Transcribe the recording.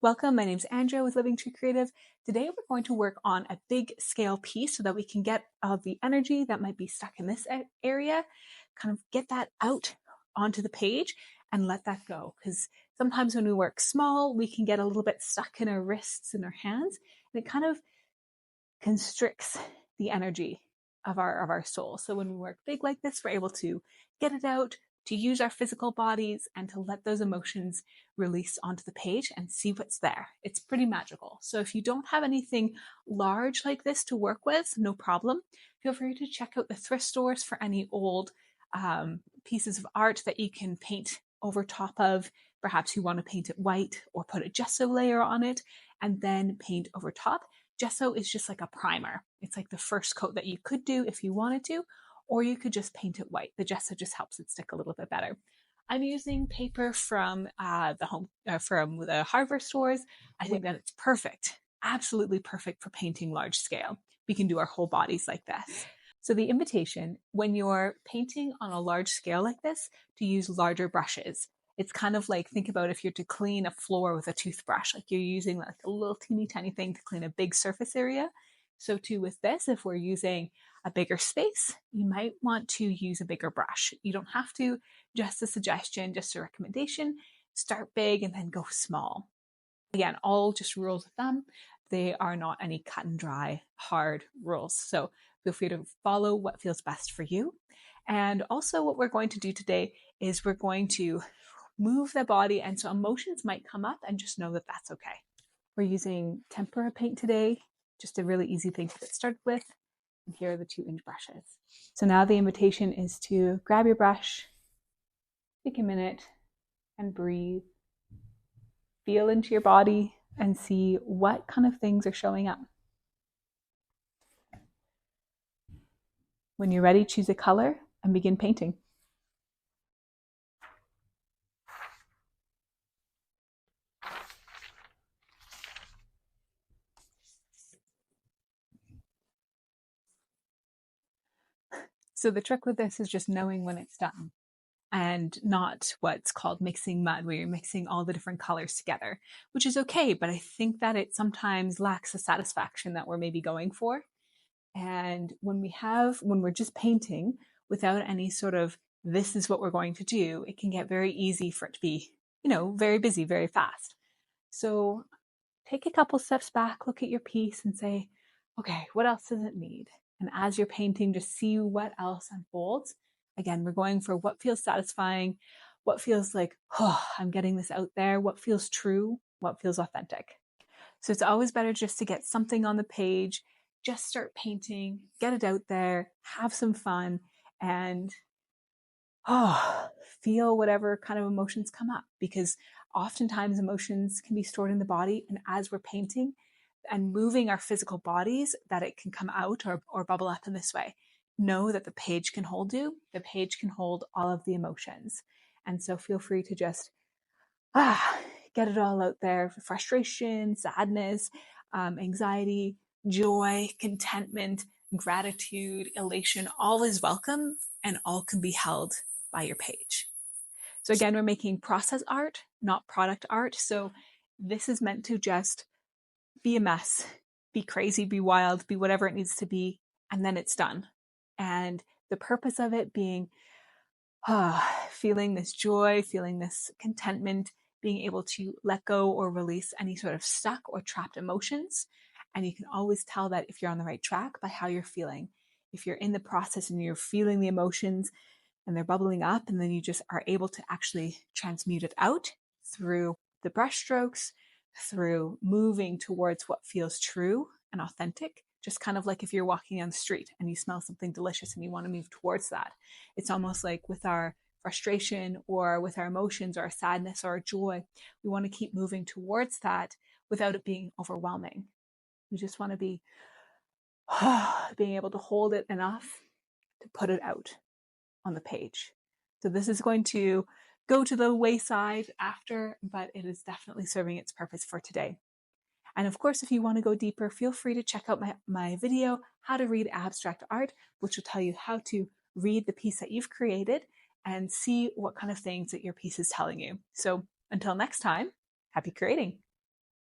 Welcome, my name's Andrea with LivingTree.creative. Today we're going to work on a big scale piece so that we can get all the energy that might be stuck in this area, kind of get that out onto the page and let that go. Because sometimes when we work small, we can get a little bit stuck in our wrists and our hands, and it kind of constricts the energy of our soul. So when we work big like this, we're able to get it out, to use our physical bodies, and to let those emotions release onto the page and see what's there. It's pretty magical. So if you don't have anything large like this to work with, no problem. Feel free to check out the thrift stores for any old pieces of art that you can paint over top of. Perhaps you want to paint it white or put a gesso layer on it and then paint over top. Gesso is just like a primer. It's like the first coat that you could do if you wanted to, or you could just paint it white. The gesso just helps it stick a little bit better. I'm using paper from the hardware stores. I think that it's perfect, absolutely perfect for painting large scale. We can do our whole bodies like this. So the invitation, when you're painting on a large scale like this, to use larger brushes. It's kind of like, think about if you're to clean a floor with a toothbrush, like you're using like a little teeny tiny thing to clean a big surface area. So too with this, if we're using a bigger space, you might want to use a bigger brush. You don't have to, just a suggestion, just a recommendation. Start big and then go small. Again, all just rules of thumb. They are not any cut and dry, hard rules. So feel free to follow what feels best for you. And also what we're going to do today is we're going to move the body, and so emotions might come up, and just know that that's okay. We're using tempera paint today, just a really easy thing to get started with. And here are the 2-inch brushes. So now the invitation is to grab your brush, take a minute and breathe. Feel into your body and see what kind of things are showing up. When you're ready, choose a color and begin painting. So the trick with this is just knowing when it's done, and not what's called mixing mud, where you're mixing all the different colors together, which is okay, but I think that it sometimes lacks the satisfaction that we're maybe going for. And when we're just painting without any sort of, this is what we're going to do, it can get very easy for it to be, very busy, very fast. So take a couple steps back, look at your piece and say, okay, what else does it need? And as you're painting, just see what else unfolds. Again, we're going for what feels satisfying, what feels like, oh, I'm getting this out there, what feels true, what feels authentic. So it's always better just to get something on the page, just start painting, get it out there, have some fun, and feel whatever kind of emotions come up, because oftentimes emotions can be stored in the body, and as we're painting and moving our physical bodies, that it can come out or bubble up in this way. Know that the page can hold you. The page can hold all of the emotions. And so feel free to just get it all out there. Frustration, sadness, anxiety, joy, contentment, gratitude, elation, all is welcome, and all can be held by your page. So again, we're making process art, not product art. So this is meant to just be a mess, be crazy, be wild, be whatever it needs to be, and then it's done. And the purpose of it being feeling this joy, feeling this contentment, being able to let go or release any sort of stuck or trapped emotions. And you can always tell that if you're on the right track by how you're feeling. If you're in the process and you're feeling the emotions and they're bubbling up, and then you just are able to actually transmute it out through the brush strokes, through moving towards what feels true and authentic. Just kind of like if you're walking on the street and you smell something delicious and you want to move towards that. It's almost like with our frustration or with our emotions or our sadness or our joy, we want to keep moving towards that without it being overwhelming. We just want to be being able to hold it enough to put it out on the page. So this is going to go to the wayside after, but it is definitely serving its purpose for today. And of course, if you want to go deeper, feel free to check out my video, How to Read Abstract Art, which will tell you how to read the piece that you've created and see what kind of things that your piece is telling you. So until next time, happy creating.